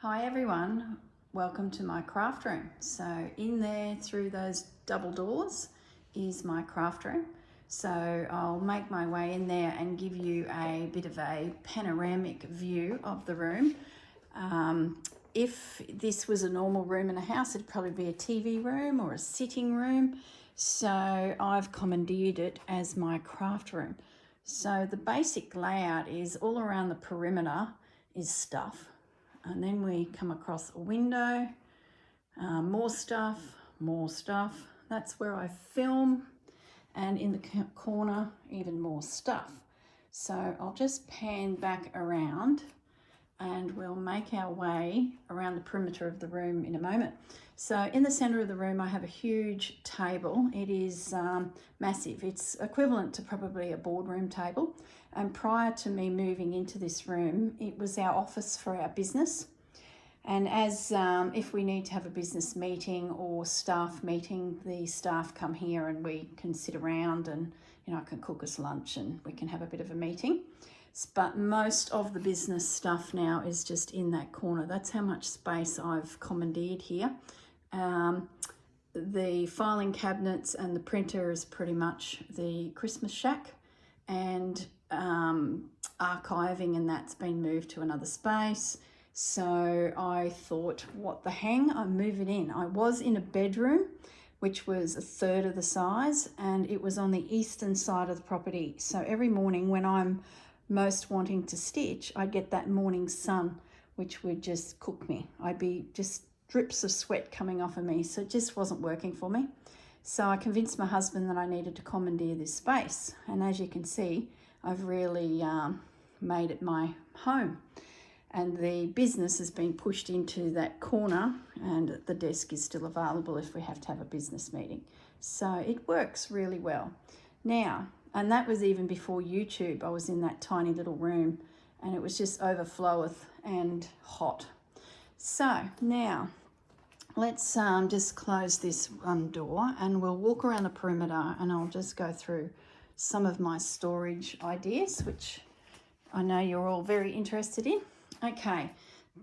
Hi everyone, welcome to my craft room. So in there through those double doors is my craft room. So I'll make my way in there and give you a bit of a panoramic view of the room. If this was a normal room in a house, it'd probably be a TV room or a sitting room. So I've commandeered it as my craft room. So the basic layout is all around the perimeter is stuff. And then we come across a window, more stuff. That's where I film. And in the corner, even more stuff. So I'll just pan back around and we'll make our way around the perimeter of the room in a moment. So in the center of the room, I have a huge table. It is massive. It's equivalent to probably a boardroom table. And prior to me moving into this room, it was our office for our business. And as if we need to have a business meeting or staff meeting, the staff come here and we can sit around and, I can cook us lunch and we can have a bit of a meeting. But most of the business stuff now is just in that corner. That's how much space I've commandeered here. The filing cabinets and the printer is pretty much the Christmas shack, and archiving and that's been moved to another space. So I thought, what the hang, I'm moving in. I was in a bedroom, which was a third of the size, and it was on the eastern side of the property. So every morning when I'm most wanting to stitch, I'd get that morning sun, which would just cook me. I'd be just drips of sweat coming off of me. So it just wasn't working for me. So I convinced my husband that I needed to commandeer this space. And as you can see, I've really made it my home. And the business has been pushed into that corner, and the desk is still available if we have to have a business meeting. So it works really well. Now, and that was even before YouTube. I was in that tiny little room and it was just overfloweth and hot. So now let's just close this door and we'll walk around the perimeter, and I'll just go through some of my storage ideas, which I know you're all very interested in. Okay,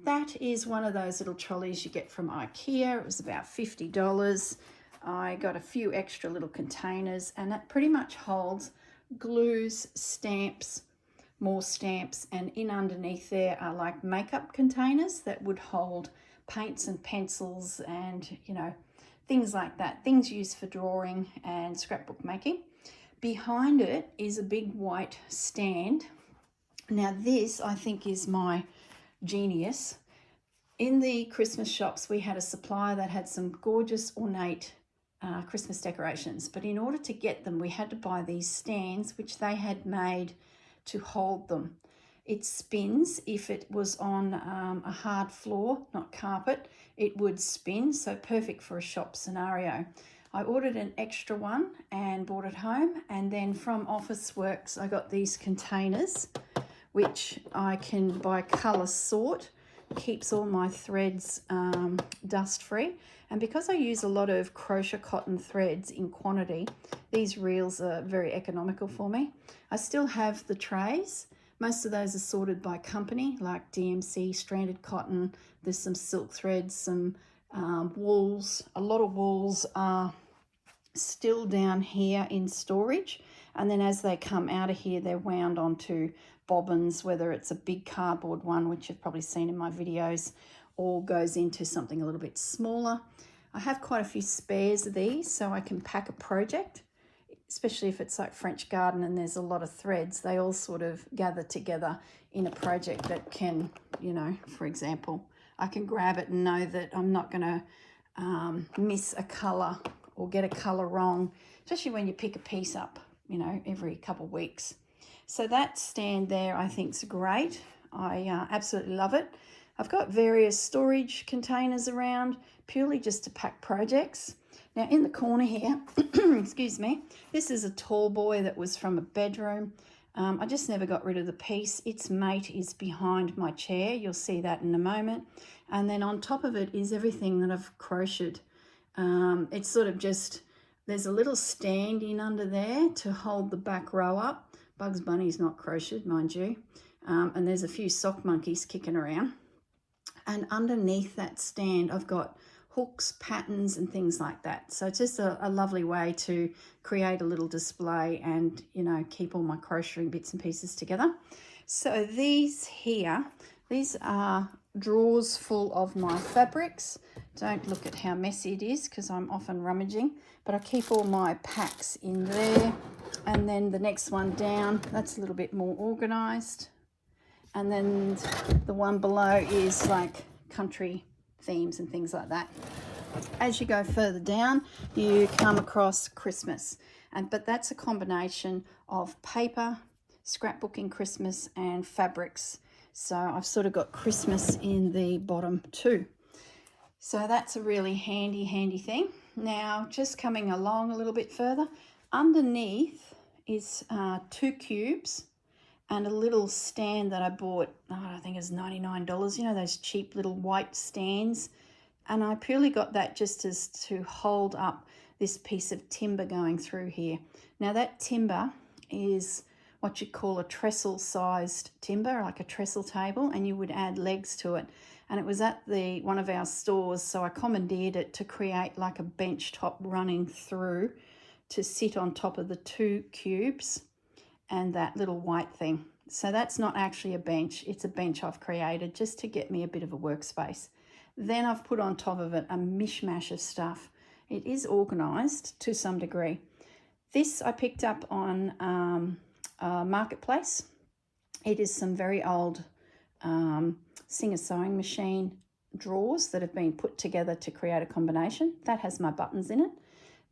that is one of those little trolleys you get from IKEA. It was about $50. I got a few extra little containers, and that pretty much holds glues, stamps, more stamps, and in underneath there are like makeup containers that would hold paints and pencils and, things like that, things used for drawing and scrapbook making. Behind it is a big white stand. Now this, I think, is my genius. In the Christmas shops, we had a supplier that had some gorgeous ornate Christmas decorations, but in order to get them, we had to buy these stands, which they had made to hold them. It spins. If it was on a hard floor, not carpet, it would spin, so perfect for a shop scenario. I ordered an extra one and brought it home, and then from Officeworks I got these containers, which I can by colour sort. Keeps all my threads dust free, and because I use a lot of crochet cotton threads in quantity, these reels are very economical for me. I still have the trays. Most of those are sorted by company, like DMC, stranded cotton. There's some silk threads, some wools. A lot of wools are still down here in storage, and then as they come out of here, they're wound onto bobbins, whether it's a big cardboard one, which you've probably seen in my videos, or goes into something a little bit smaller. I have quite a few spares of these, so I can pack a project, especially if it's like French garden and there's a lot of threads. They all sort of gather together in a project that can, for example, I can grab it and know that I'm not going to miss a colour or get a colour wrong, especially when you pick a piece up, every couple of weeks. So that stand there I think is great. I absolutely love it. I've got various storage containers around, purely just to pack projects. Now in the corner here, excuse me, this is a tall boy that was from a bedroom. I just never got rid of the piece. Its mate is behind my chair. You'll see that in a moment. And then on top of it is everything that I've crocheted. It's sort of just, there's a little stand in under there to hold the back row up. Bugs Bunny's not crocheted, mind you. And there's a few sock monkeys kicking around. And underneath that stand, I've got hooks, patterns, and things like that. So it's just a lovely way to create a little display and, you know, keep all my crocheting bits and pieces together. So these here, these are drawers full of my fabrics. Don't look at how messy it is because I'm often rummaging, but I keep all my packs in there. And then the next one down, that's a little bit more organized. And then the one below is like country themes and things like that. As you go further down, you come across Christmas, but that's a combination of paper, scrapbooking Christmas, and fabrics. So I've sort of got Christmas in the bottom too. So that's a really handy thing. Now, just coming along a little bit further, underneath is 2 cubes and a little stand that I bought, I think it was $99. You know, those cheap little white stands. And I purely got that just as to hold up this piece of timber going through here. Now that timber is what you call a trestle-sized timber, like a trestle table, and you would add legs to it. And it was at one of our stores, so I commandeered it to create like a bench top running through to sit on top of the 2 cubes and that little white thing. So that's not actually a bench, it's a bench I've created just to get me a bit of a workspace. Then I've put on top of it a mishmash of stuff. It is organised to some degree. This I picked up on Marketplace. It is some very old Singer sewing machine drawers that have been put together to create a combination. That has my buttons in it.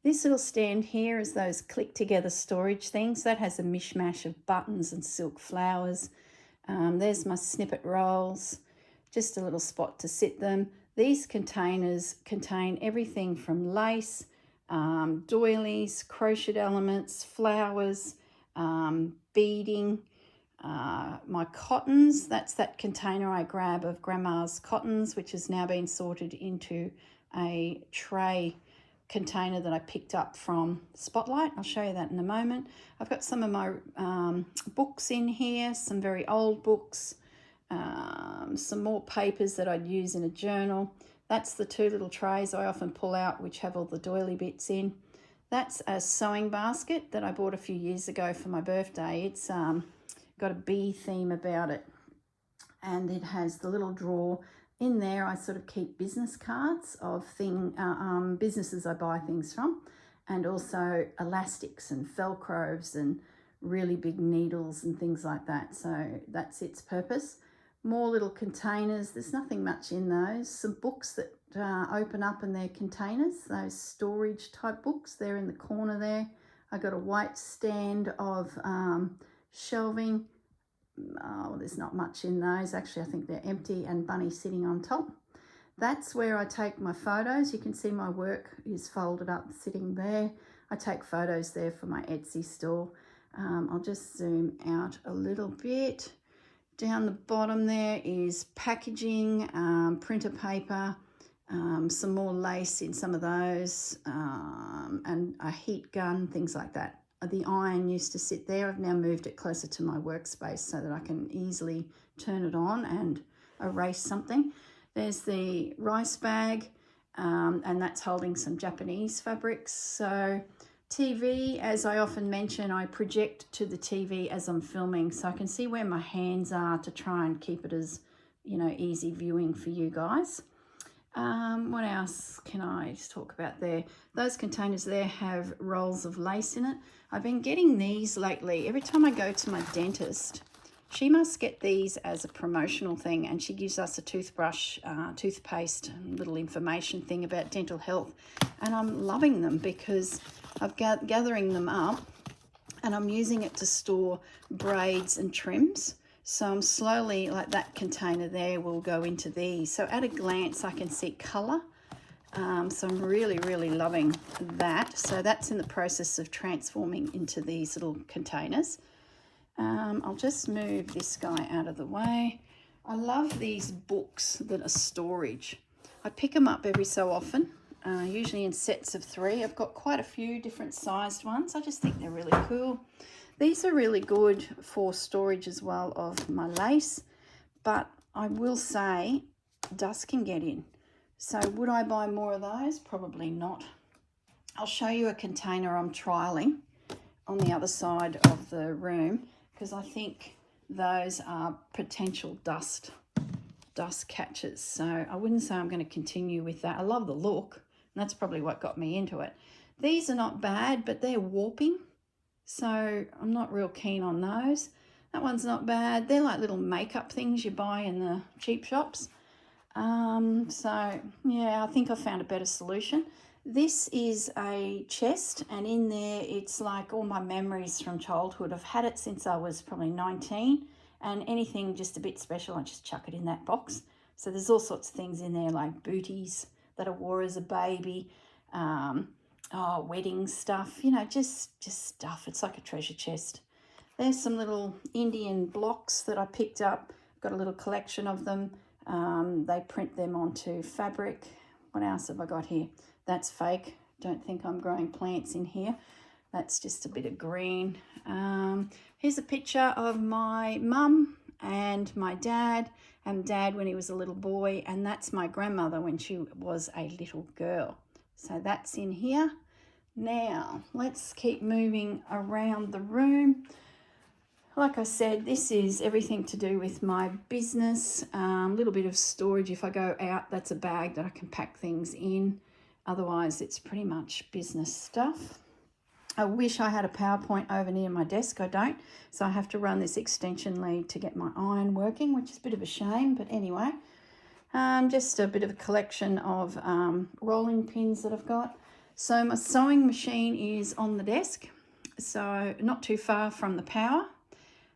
This little stand here is those click together storage things. That has a mishmash of buttons and silk flowers. There's my snippet rolls, just a little spot to sit them. These containers contain everything from lace, doilies, crocheted elements, flowers, beading, my cottons. That's that container I grab of Grandma's cottons, which has now been sorted into a tray container that I picked up from Spotlight. I'll show you that in a moment. I've got some of my books in here, some very old books, some more papers that I'd use in a journal. That's the 2 little trays I often pull out, which have all the doily bits in. That's a sewing basket that I bought a few years ago for my birthday. It's got a bee theme about it, and it has the little drawer. In there, I sort of keep business cards of businesses I buy things from, and also elastics and Velcros and really big needles and things like that. So that's its purpose. More little containers. There's nothing much in those. Some books that open up in their containers, those storage type books. They're in the corner there. I got a white stand of shelving. Oh, there's not much in those. Actually, I think they're empty, and Bunny sitting on top. That's where I take my photos. You can see my work is folded up sitting there. I take photos there for my Etsy store. I'll just zoom out a little bit. Down the bottom there is packaging, printer paper, some more lace in some of those, and a heat gun, things like that. The iron used to sit there. I've now moved it closer to my workspace so that I can easily turn it on and erase something. There's the rice bag, and that's holding some Japanese fabrics. So TV, as I often mention, I project to the TV as I'm filming, so I can see where my hands are to try and keep it as, you know, easy viewing for you guys. What else can I talk about there? Those containers there have rolls of lace in it. I've been getting these lately. Every time I go to my dentist, she must get these as a promotional thing, and she gives us a toothbrush, toothpaste, little information thing about dental health. And I'm loving them because I'm gathering them up and I'm using it to store braids and trims. So I'm slowly, like that container there will go into these. So at a glance, I can see colour. So I'm really, really loving that. So that's in the process of transforming into these little containers. I'll just move this guy out of the way. I love these books that are storage. I pick them up every so often, usually in sets of 3. I've got quite a few different sized ones. I just think they're really cool. These are really good for storage as well of my lace, but I will say dust can get in. So would I buy more of those? Probably not. I'll show you a container I'm trialing on the other side of the room, because I think those are potential dust catchers. So I wouldn't say I'm going to continue with that. I love the look, and that's probably what got me into it. These are not bad, but they're warping, so I'm not real keen on those. That one's not bad. They're like little makeup things you buy in the cheap shops. So yeah, I think I found a better solution. This is a chest, and in there it's like all my memories from childhood. I've had it since I was probably 19, and anything just a bit special, I just chuck it in that box. So there's all sorts of things in there, like booties that I wore as a baby, wedding stuff, you know, just stuff. It's like a treasure chest. There's some little Indian blocks that I picked up. Got a little collection of them. They print them onto fabric. What else have I got here? That's fake. Don't think I'm growing plants in here. That's just a bit of green. Here's a picture of my mum and my dad, and dad when he was a little boy, and that's my grandmother when she was a little girl. So that's in here. Now, let's keep moving around the room. Like I said, this is everything to do with my business. A little bit of storage. If I go out, that's a bag that I can pack things in. Otherwise, it's pretty much business stuff. I wish I had a PowerPoint over near my desk. I don't. So I have to run this extension lead to get my iron working, which is a bit of a shame. But anyway, just a bit of a collection of rolling pins that I've got. So my sewing machine is on the desk, so not too far from the power.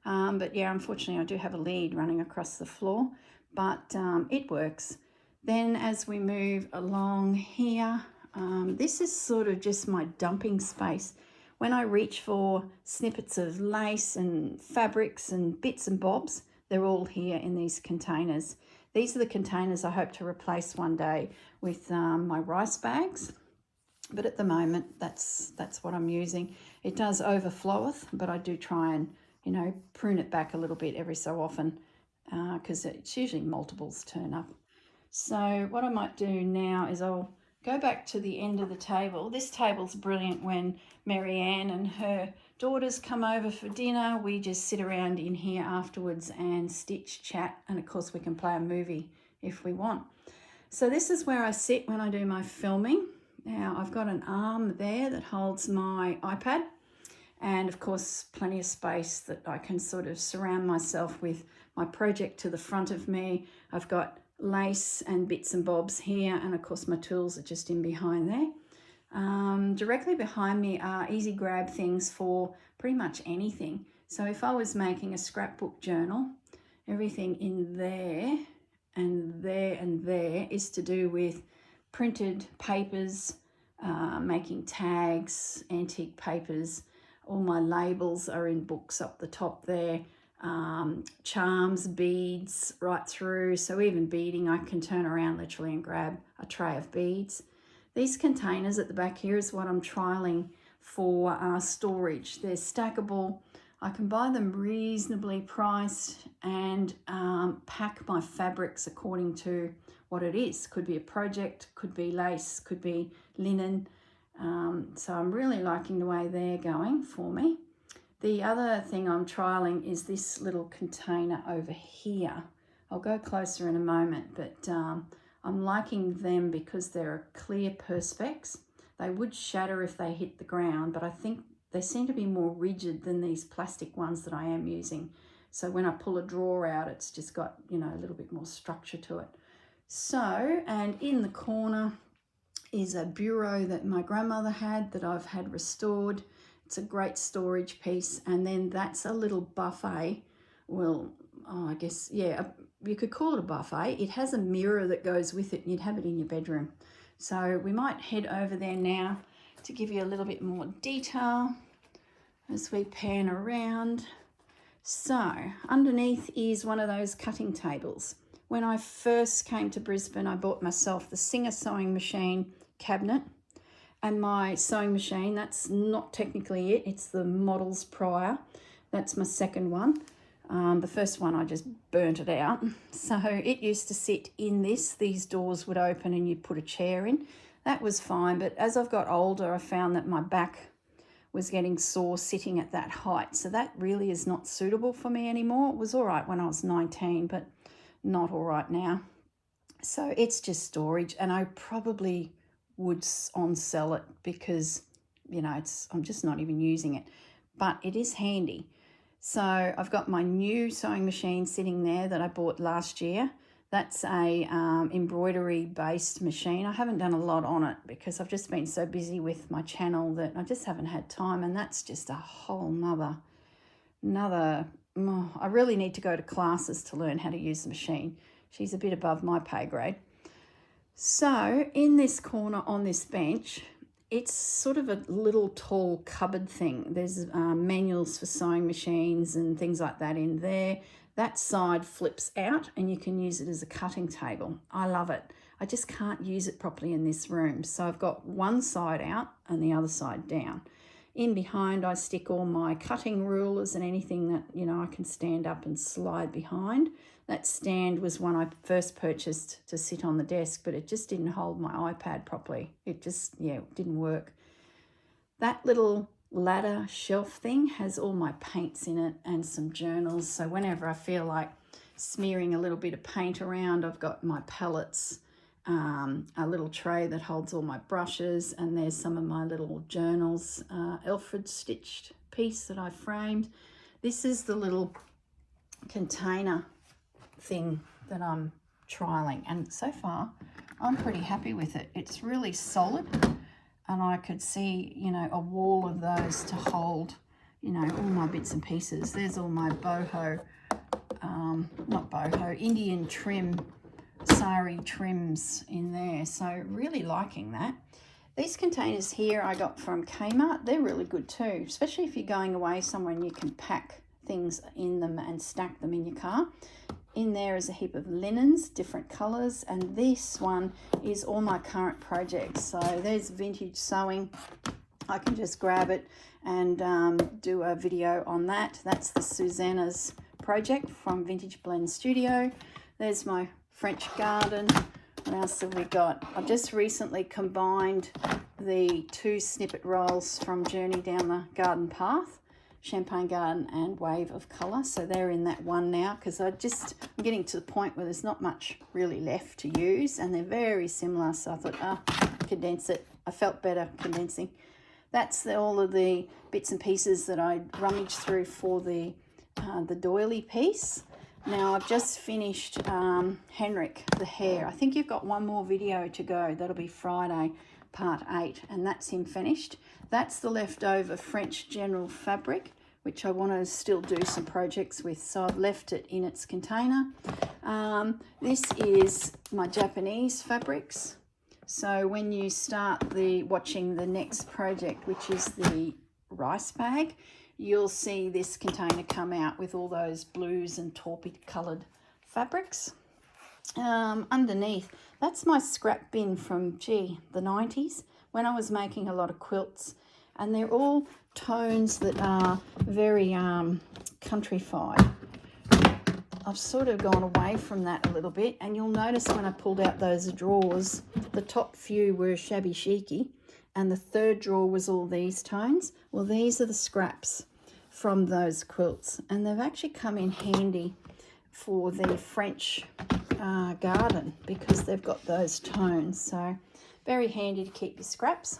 But yeah, unfortunately I do have a lead running across the floor, but it works. Then as we move along here, this is sort of just my dumping space. When I reach for snippets of lace and fabrics and bits and bobs, they're all here in these containers. These are the containers I hope to replace one day with my rice bags. But at the moment, that's what I'm using. It does overfloweth, but I do try and, you know, prune it back a little bit every so often, because it's usually multiples turn up. So what I might do now is I'll go back to the end of the table. This table's brilliant when Marianne and her daughters come over for dinner. We just sit around in here afterwards and stitch, chat, and of course we can play a movie if we want. So this is where I sit when I do my filming. Now I've got an arm there that holds my iPad, and of course plenty of space that I can sort of surround myself with my project to the front of me. I've got lace and bits and bobs here, and of course my tools are just in behind there. Directly behind me are easy grab things for pretty much anything. So if I was making a scrapbook journal, everything in there and there and there is to do with printed papers, making tags, antique papers. All my labels are in books up the top there. Charms, beads, right through. So even beading, I can turn around literally and grab a tray of beads. These containers at the back here is what I'm trialing for storage. They're stackable. I can buy them reasonably priced and pack my fabrics according to what it is. Could be a project, could be lace, could be linen. So I'm really liking the way they're going for me. The other thing I'm trialing is this little container over here. I'll go closer in a moment, but I'm liking them because they're clear perspex. They would shatter if they hit the ground, but I think they seem to be more rigid than these plastic ones that I am using. So when I pull a drawer out, it's just got, you know, a little bit more structure to it. So, and in the corner is a bureau that my grandmother had that I've had restored. It's a great storage piece. And then that's a little buffet. Well, I guess, yeah, you could call it a buffet. It has a mirror that goes with it, and you'd have it in your bedroom. So we might head over there now to give you a little bit more detail as we pan around. So underneath is one of those cutting tables. When I first came to Brisbane, I bought myself the Singer sewing machine cabinet, and my sewing machine, that's not technically it, it's the Models Prior. That's my second one. The first one I just burnt it out. So it used to sit in this. These doors would open and you'd put a chair in. That was fine, but as I've got older, I found that my back was getting sore sitting at that height. So that really is not suitable for me anymore. It was all right when I was 19, but not all right now. So it's just storage, and I probably would on-sell it because, you know, I'm just not even using it. But it is handy. So I've got my new sewing machine sitting there that I bought last year. That's a embroidery-based machine. I haven't done a lot on it because I've just been so busy with my channel that I just haven't had time, and that's just a whole I really need to go to classes to learn how to use the machine. She's a bit above my pay grade. So in this corner on this bench, it's sort of a little tall cupboard thing. There's manuals for sewing machines and things like that in there. That side flips out and you can use it as a cutting table. I love it. I just can't use it properly in this room. So I've got one side out and the other side down. In behind, I stick all my cutting rulers and anything that, you know, I can stand up and slide behind. That stand was one I first purchased to sit on the desk, but it just didn't hold my iPad properly. It just, it didn't work. That little ladder shelf thing has all my paints in it and some journals. So whenever I feel like smearing a little bit of paint around, I've got my palettes, a little tray that holds all my brushes, and there's some of my little journals, Alfred stitched piece that I framed. This is the little container thing that I'm trialing, and so far I'm pretty happy with it. It's really solid, and I could see, you know, a wall of those to hold, you know, all my bits and pieces. There's all my boho, not boho, Indian trim, sari trims in there. So really liking that. These containers here I got from Kmart. They're really good too, especially if you're going away somewhere and you can pack things in them and stack them in your car. In there is a heap of linens, different colours, and this one is all my current projects. So there's vintage sewing. I can just grab it and do a video on that. That's the Susanna's project from Vintage Blend Studio. There's my French garden. What else have we got? I've just recently combined the 2 snippet rolls from Journey Down the Garden Path, Champagne Garden and Wave of Colour. So they're in that one now because I'm getting to the point where there's not much really left to use, and they're very similar. So I thought, condense it. I felt better condensing. That's all of the bits and pieces that I rummaged through for the doily piece. Now I've just finished Henrik the hare. I think you've got one more video to go. That'll be Friday, part 8, and that's him finished. That's the leftover French general fabric, which I want to still do some projects with. So I've left it in its container. This is my Japanese fabrics. So when you start watching the next project, which is the rice bag, you'll see this container come out with all those blues and taupey coloured fabrics. Underneath, that's my scrap bin from, the 90s, when I was making a lot of quilts. And they're all tones that are very countrified. I've sort of gone away from that a little bit, and you'll notice when I pulled out those drawers, the top few were shabby chicy, and the third drawer was all these tones. Well, these are the scraps from those quilts, and they've actually come in handy for the French garden because they've got those tones. So very handy to keep your scraps.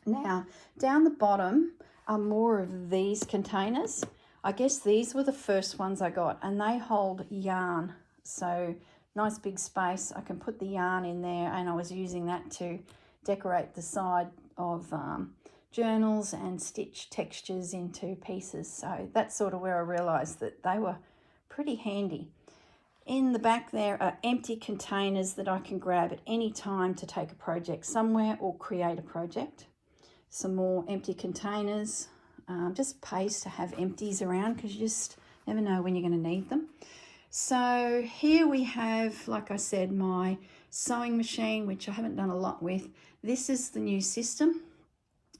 Now, down the bottom are more of these containers. I guess these were the first ones I got, and they hold yarn. So nice big space. I can put the yarn in there, and I was using that to decorate the side of journals and stitch textures into pieces. So that's sort of where I realised that they were pretty handy. In the back there are empty containers that I can grab at any time to take a project somewhere or create a project. Some more empty containers. Just pays to have empties around because you just never know when you're going to need them. So here we have, like I said, my sewing machine, which I haven't done a lot with. This is the new system.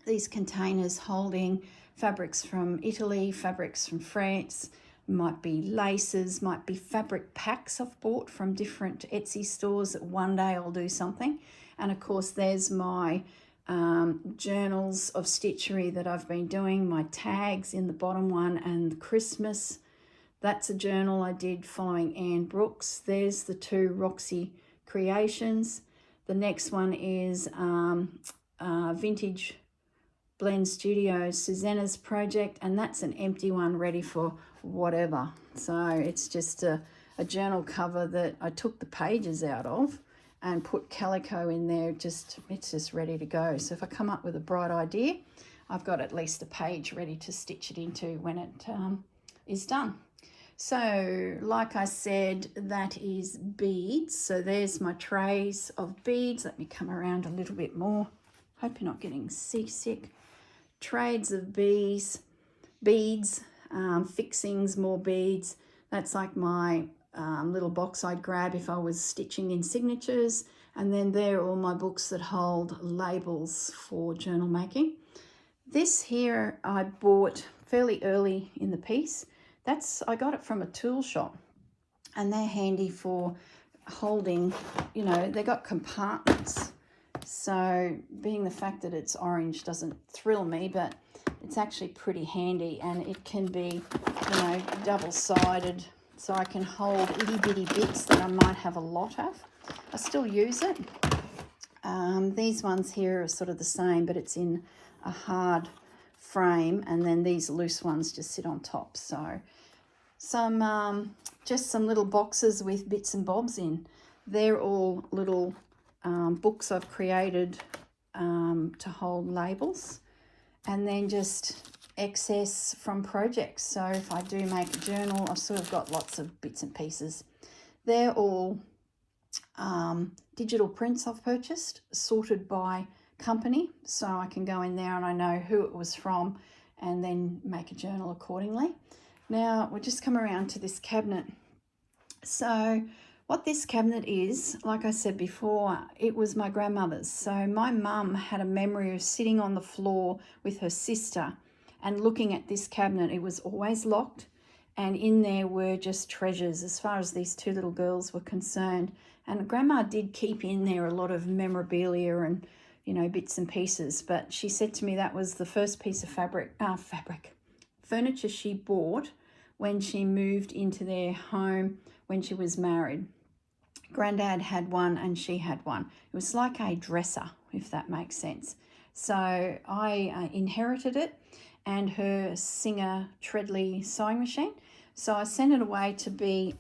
These containers holding fabrics from Italy, fabrics from France, might be laces, might be fabric packs I've bought from different Etsy stores that one day I'll do something. And of course there's my journals of stitchery that I've been doing, my tags in the bottom one, and Christmas. That's a journal I did following Anne Brooks. There's the two Roxy creations. The next one is Vintage Blend Studios, Susanna's project, and that's an empty one ready for whatever. So it's just a journal cover that I took the pages out of and put calico in there. It's just ready to go. So if I come up with a bright idea, I've got at least a page ready to stitch it into when it is done. So like I said, that is beads. So there's my trays of beads. Let me come around a little bit more. Hope you're not getting seasick. Trays of beads, fixings, more beads. That's like my little box I'd grab if I was stitching in signatures. And then there are all my books that hold labels for journal making. This here I bought fairly early in the piece. I got it from a tool shop, and they're handy for holding, you know, they got compartments. So being the fact that it's orange doesn't thrill me, but it's actually pretty handy, and it can be, you know, double-sided, so I can hold itty-bitty bits that I might have a lot of. I still use it. These ones here are sort of the same, but it's in a hard frame, and then these loose ones just sit on top. So just some little boxes with bits and bobs in. They're all little books I've created to hold labels, and then just excess from projects. So if I do make a journal, I've sort of got lots of bits and pieces. They're all digital prints I've purchased, sorted by company, so I can go in there and I know who it was from and then make a journal accordingly. Now we'll just come around to this cabinet. So what this cabinet is, like I said before, it was my grandmother's. So my mum had a memory of sitting on the floor with her sister and looking at this cabinet. It was always locked, and in there were just treasures as far as these two little girls were concerned. And Grandma did keep in there a lot of memorabilia and, you know, bits and pieces. But she said to me that was the first piece of furniture she bought when she moved into their home when she was married. Granddad had one and she had one. It was like a dresser, if that makes sense. So I inherited it, and her Singer Treadley sewing machine. So I sent it away to be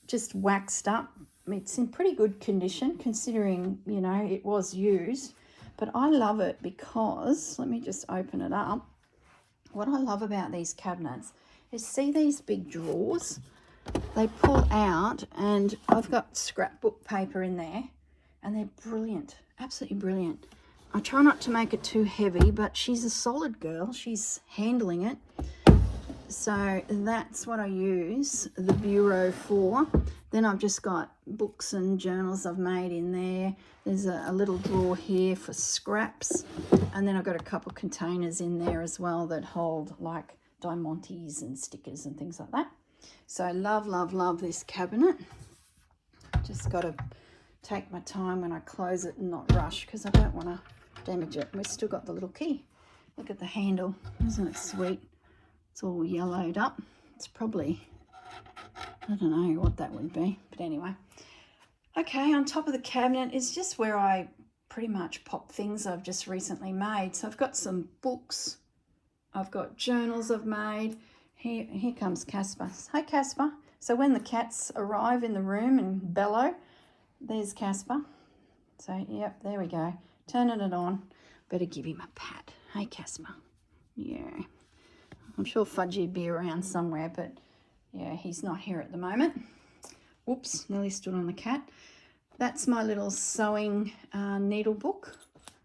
just waxed up. It's in pretty good condition considering, you know, it was used. But I love it because, let me just open it up. What I love about these cabinets is, see these big drawers? They pull out, and I've got scrapbook paper in there, and they're brilliant, absolutely brilliant. I try not to make it too heavy, but she's a solid girl. She's handling it. So that's what I use the bureau for. Then I've just got books and journals I've made in there. There's a little drawer here for scraps. And then I've got a couple of containers in there as well that hold like diamantes and stickers and things like that. So I love, love, love this cabinet. Just got to take my time when I close it and not rush, because I don't want to damage it. We've still got the little key. Look at the handle. Isn't it sweet? It's all yellowed up. It's probably, I don't know what that would be, but anyway. Okay, on top of the cabinet is just where I pretty much pop things I've just recently made. So I've got some books. I've got journals I've made. Here comes Casper. Hi, Casper. So when the cats arrive in the room and bellow, there's Casper. So, yep, there we go. Turning it on. Better give him a pat. Hey, Casper. Yeah. I'm sure Fudgy would be around somewhere, but yeah, he's not here at the moment. Whoops, nearly stood on the cat. That's my little sewing needle book.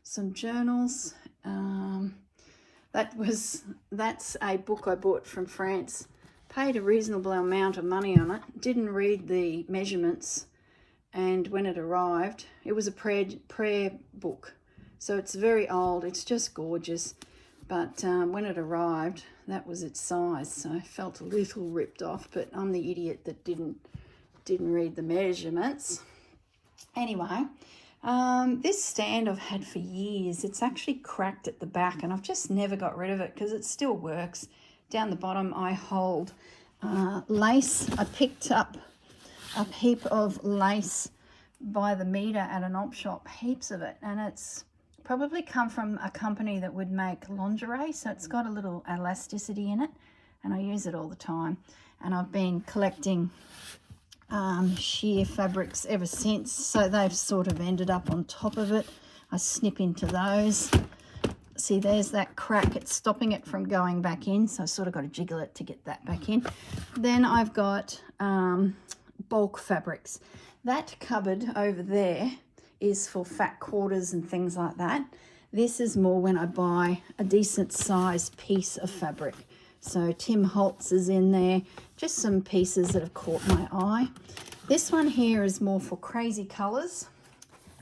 Some journals. That's a book I bought from France. Paid a reasonable amount of money on it. Didn't read the measurements, and when it arrived, it was a prayer book. So it's very old. It's just gorgeous. But when it arrived, that was its size, so I felt a little ripped off, but I'm the idiot that didn't read the measurements. Anyway, this stand I've had for years. It's actually cracked at the back, and I've just never got rid of it because it still works. Down the bottom I hold lace. I picked up a heap of lace by the meter at an op shop, heaps of it, and it's probably come from a company that would make lingerie, so it's got a little elasticity in it, and I use it all the time. And I've been collecting sheer fabrics ever since, so they've sort of ended up on top of it. I snip into those. See, there's that crack, it's stopping it from going back in, so I sort of got to jiggle it to get that back in. Then I've got bulk fabrics. That cupboard over there is for fat quarters and things like that. This is more when I buy a decent sized piece of fabric. So Tim Holtz is in there, just some pieces that have caught my eye. This one here is more for crazy colours.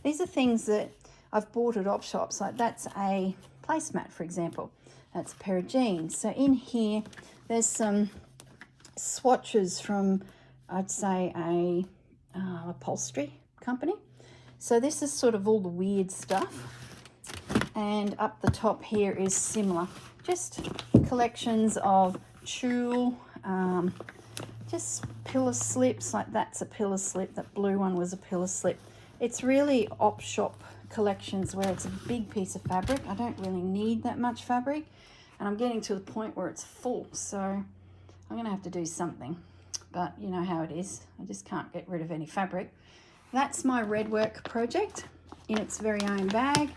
These are things that I've bought at op shops, like that's a placemat, for example. That's a pair of jeans. So in here, there's some swatches from, I'd say, a upholstery company. So this is sort of all the weird stuff. And up the top here is similar. Just collections of tulle, just pillar slips, like that's a pillar slip, that blue one was a pillar slip. It's really op shop collections where it's a big piece of fabric. I don't really need that much fabric, and I'm getting to the point where it's full, so I'm gonna have to do something. But you know how it is, I just can't get rid of any fabric. That's my red work project in its very own bag,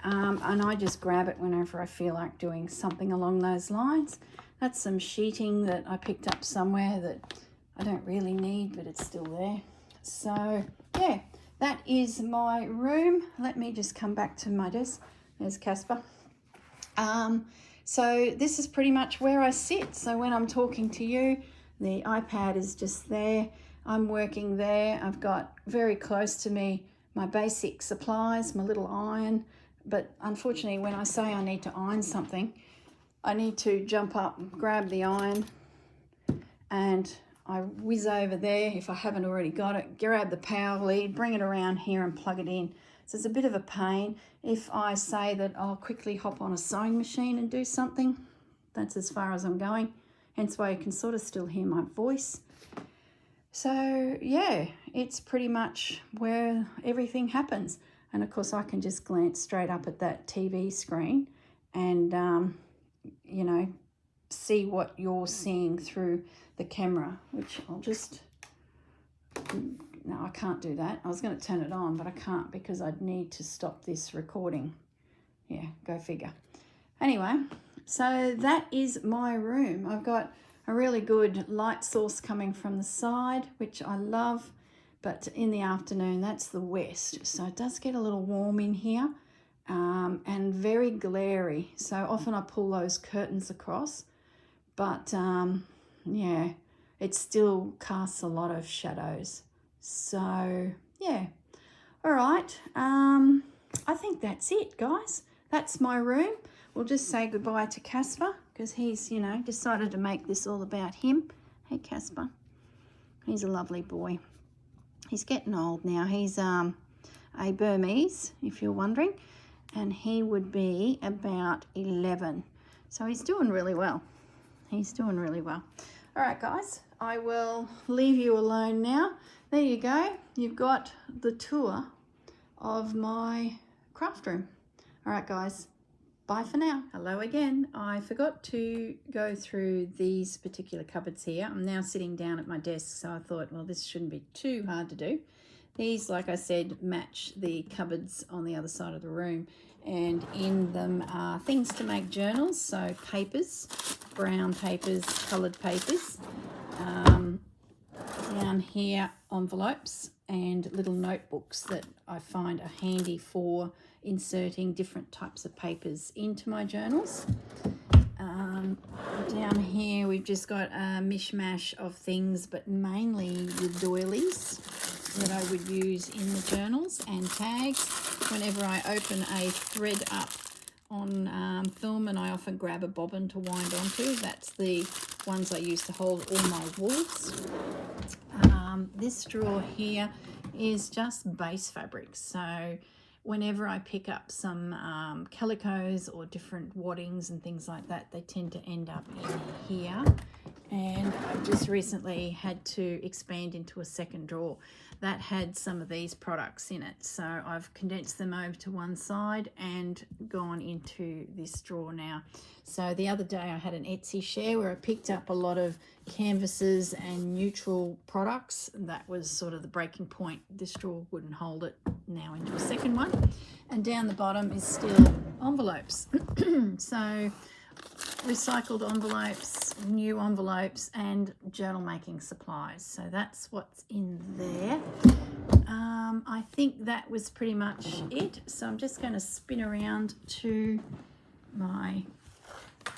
and I just grab it whenever I feel like doing something along those lines. That's some sheeting that I picked up somewhere that I don't really need, but it's still there. So yeah, that is my room. Let me just come back to my desk. There's Casper. So this is pretty much where I sit. So when I'm talking to you, the iPad is just there. I'm working there. I've got very close to me my basic supplies, my little iron. But unfortunately, when I say I need to iron something, I need to jump up, grab the iron, and I whiz over there if I haven't already got it, grab the power lead, bring it around here and plug it in. So it's a bit of a pain. If I say that I'll quickly hop on a sewing machine and do something, that's as far as I'm going. Hence why you can sort of still hear my voice. So yeah, it's pretty much where everything happens. And of course I can just glance straight up at that TV screen and, you know, see what you're seeing through the camera, which I'll just, no, I can't do that. I was going to turn it on, but I can't because I'd need to stop this recording. Yeah, go figure. Anyway, so that is my room. I've got a really good light source coming from the side, which I love, but in the afternoon, that's the west. So it does get a little warm in here and very glary. So often I pull those curtains across, but yeah, it still casts a lot of shadows. So yeah, all right. I think that's it, guys. That's my room. We'll just say goodbye to Casper because he's, you know, decided to make this all about him. Hey, Casper. He's a lovely boy. He's getting old now. He's a Burmese, if you're wondering, and he would be about 11. So he's doing really well. He's doing really well. All right, guys, I will leave you alone now. There you go. You've got the tour of my craft room. All right, guys. Bye for now. Hello again. I forgot to go through these particular cupboards here. I'm now sitting down at my desk, so I thought, well, this shouldn't be too hard to do. These, like I said, match the cupboards on the other side of the room, and in them are things to make journals, so papers, brown papers, coloured papers. Down here, envelopes and little notebooks that I find are handy for inserting different types of papers into my journals. Down here we've just got a mishmash of things, but mainly the doilies that I would use in the journals and tags. Whenever I open a thread up on film, and I often grab a bobbin to wind onto. That's the ones I use to hold all my wools. This drawer here is just base fabrics, so whenever I pick up some calicos or different waddings and things like that, they tend to end up in here. And I've just recently had to expand into a second drawer that had some of these products in it, so I've condensed them over to one side and gone into this drawer now. So the other day I had an Etsy share where I picked up a lot of canvases and neutral products. That was sort of the breaking point. This drawer wouldn't hold it. Now into a second one, and down the bottom is still envelopes. So recycled envelopes, new envelopes, and journal making supplies. So that's what's in there. I think that was pretty much it. So I'm just going to spin around to my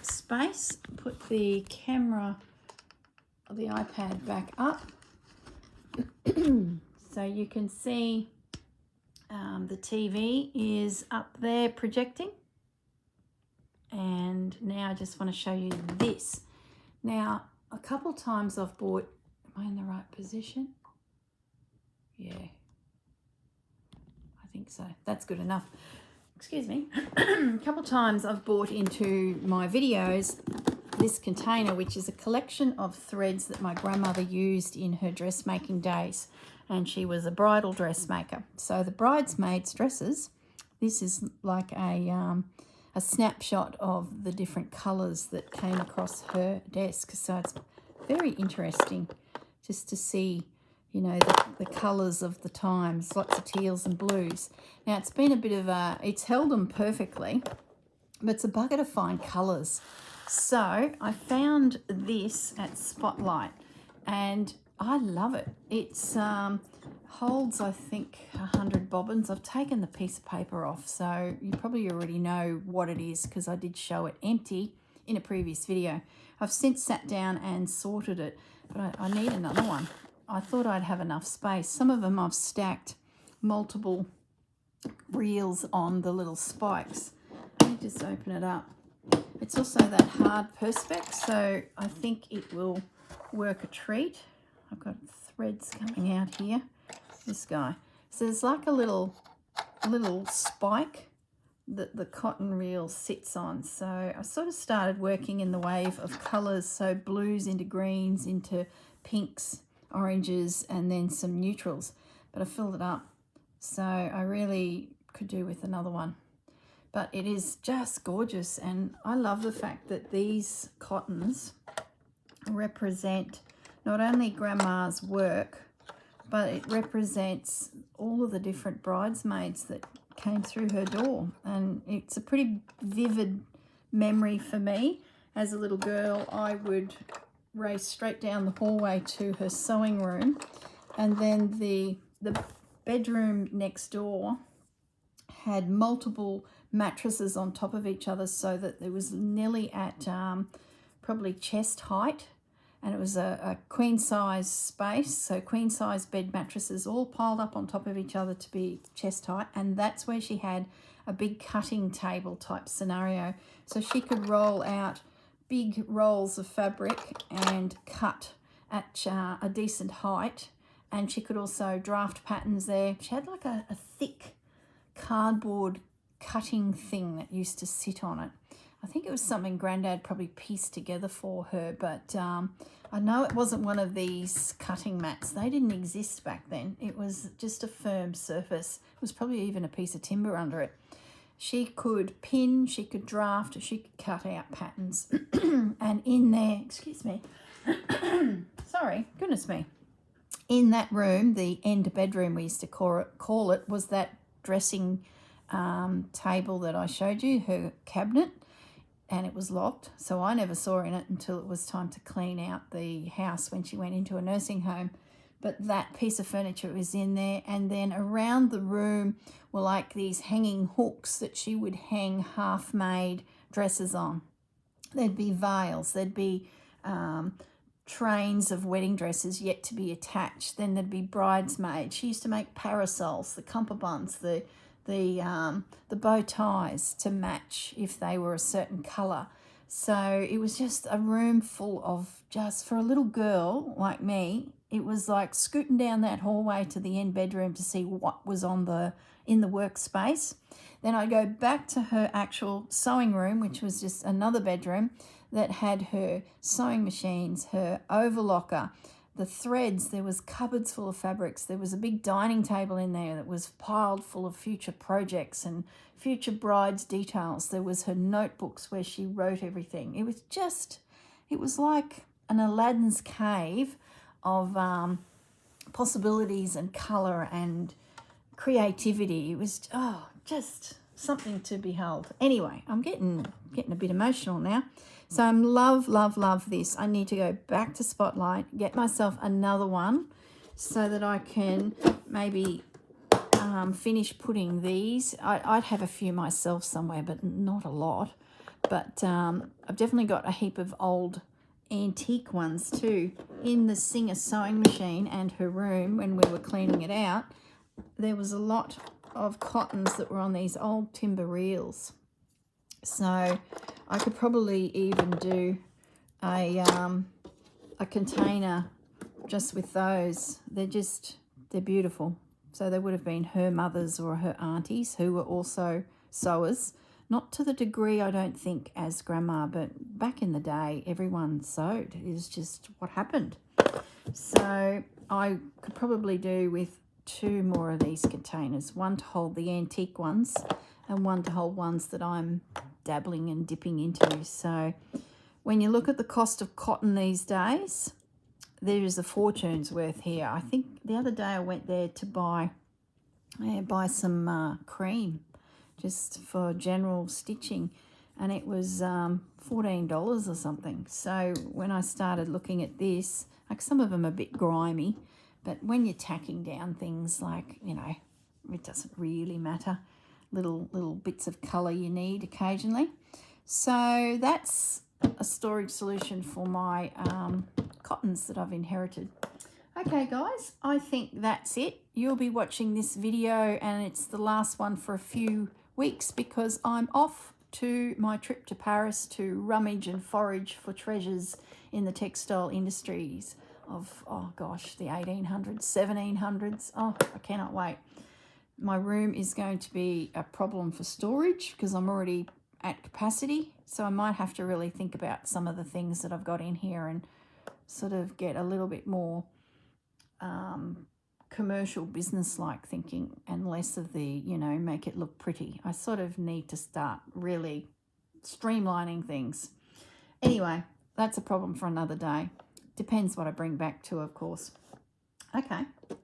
space, put the camera, the iPad back up so you can see the TV is up there projecting. And now I just want to show you this. Now, a couple times I've bought, am I in the right position? Yeah, I think so. That's good enough. Excuse me. A couple times I've bought into my videos this container, which is a collection of threads that my grandmother used in her dressmaking days. And she was a bridal dressmaker. So the bridesmaids' dresses, this is like a snapshot of the different colours that came across her desk. So it's very interesting just to see, you know, the colours of the times, lots of teals and blues. Now, it's been a bit of a, it's held them perfectly, but it's a bugger to find colours. So I found this at Spotlight, and I love it. It's holds, I think, 100 bobbins. I've taken the piece of paper off, so you probably already know what it is because I did show it empty in a previous video. I've since sat down and sorted it, but I need another one. I thought I'd have enough space. Some of them I've stacked multiple reels on the little spikes. Let me just open it up. It's also that hard perspex, so I think it will work a treat. I've got threads coming out here. This guy. So there's like a little spike that the cotton reel sits on. So I sort of started working in the wave of colours, so blues into greens, into pinks, oranges, and then some neutrals. But I filled it up, so I really could do with another one. But it is just gorgeous, and I love the fact that these cottons represent not only Grandma's work, but it represents all of the different bridesmaids that came through her door. And it's a pretty vivid memory for me. As a little girl, I would race straight down the hallway to her sewing room, and then the bedroom next door had multiple mattresses on top of each other, so that it was nearly at probably chest height. And it was a queen size space, so queen size bed mattresses all piled up on top of each other to be chest height. And that's where she had a big cutting table type scenario. So she could roll out big rolls of fabric and cut at a decent height. And she could also draft patterns there. She had like a thick cardboard cutting thing that used to sit on it. I think it was something Grandad probably pieced together for her, but I know it wasn't one of these cutting mats. They didn't exist back then. It was just a firm surface. It was probably even a piece of timber under it. She could pin, she could draft, she could cut out patterns. And in there, excuse me, sorry, goodness me. In that room, the end bedroom we used to call it, was that dressing table that I showed you, her cabinet. And it was locked, so I never saw her in it until it was time to clean out the house when she went into a nursing home. But that piece of furniture was in there, and then around the room were like these hanging hooks that she would hang half-made dresses on. There'd be veils, there'd be trains of wedding dresses yet to be attached. Then there'd be bridesmaids. She used to make parasols, the cummerbunds, the the bow ties to match if they were a certain colour. So it was just a room full of, just for a little girl like me, it was like scooting down that hallway to the end bedroom to see what was in the workspace. Then I'd go back to her actual sewing room, which was just another bedroom that had her sewing machines, her overlocker, the threads. There was cupboards full of fabrics. There was a big dining table in there that was piled full of future projects and future brides' details. There was her notebooks where she wrote everything. It was like an Aladdin's cave of possibilities and colour and creativity. It was just something to behold. Anyway, I'm getting a bit emotional now. So I'm love this. I need to go back to Spotlight, get myself another one so that I can maybe finish putting these. I'd have a few myself somewhere, but not a lot. But I've definitely got a heap of old antique ones too. In the Singer sewing machine and her room, when we were cleaning it out, there was a lot of cottons that were on these old timber reels. So I could probably even do a container just with those. They're beautiful. So they would have been her mothers or her aunties who were also sewers. Not to the degree, I don't think, as Grandma, but back in the day, everyone sewed. It is just what happened. So I could probably do with 2 more of these containers, one to hold the antique ones and one to hold ones that I'm dabbling and dipping into. So when you look at the cost of cotton these days, there is a fortune's worth here. I think the other day I went there to buy some cream just for general stitching, and it was $14 or something. So when I started looking at this, like, some of them are a bit grimy, but when you're tacking down things, like, it doesn't really matter. Little bits of colour you need occasionally. So that's a storage solution for my cottons that I've inherited. Okay, guys, I think that's it. You'll be watching this video, and it's the last one for a few weeks because I'm off to my trip to Paris to rummage and forage for treasures in the textile industries of, the 1800s, 1700s. I cannot wait. My room is going to be a problem for storage because I'm already at capacity. So I might have to really think about some of the things that I've got in here and sort of get a little bit more commercial business-like thinking and less of the, make it look pretty. I sort of need to start really streamlining things. Anyway, that's a problem for another day. Depends what I bring back to, of course. Okay,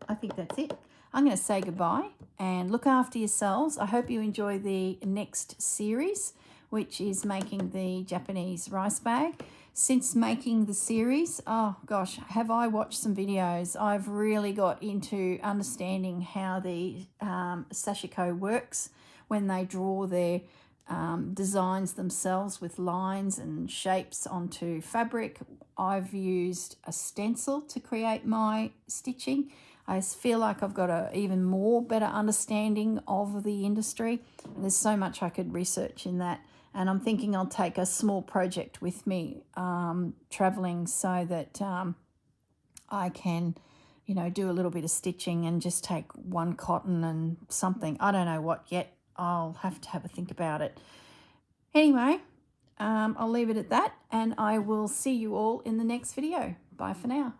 I think that's it. I'm going to say goodbye and look after yourselves. I hope you enjoy the next series, which is making the Japanese rice bag. Since making the series, have I watched some videos. I've really got into understanding how the sashiko works when they draw their designs themselves with lines and shapes onto fabric. I've used a stencil to create my stitching. I feel like I've got a even more better understanding of the industry. There's so much I could research in that. And I'm thinking I'll take a small project with me traveling so that I can, do a little bit of stitching and just take one cotton and something. I don't know what yet. I'll have to have a think about it. Anyway, I'll leave it at that, and I will see you all in the next video. Bye for now.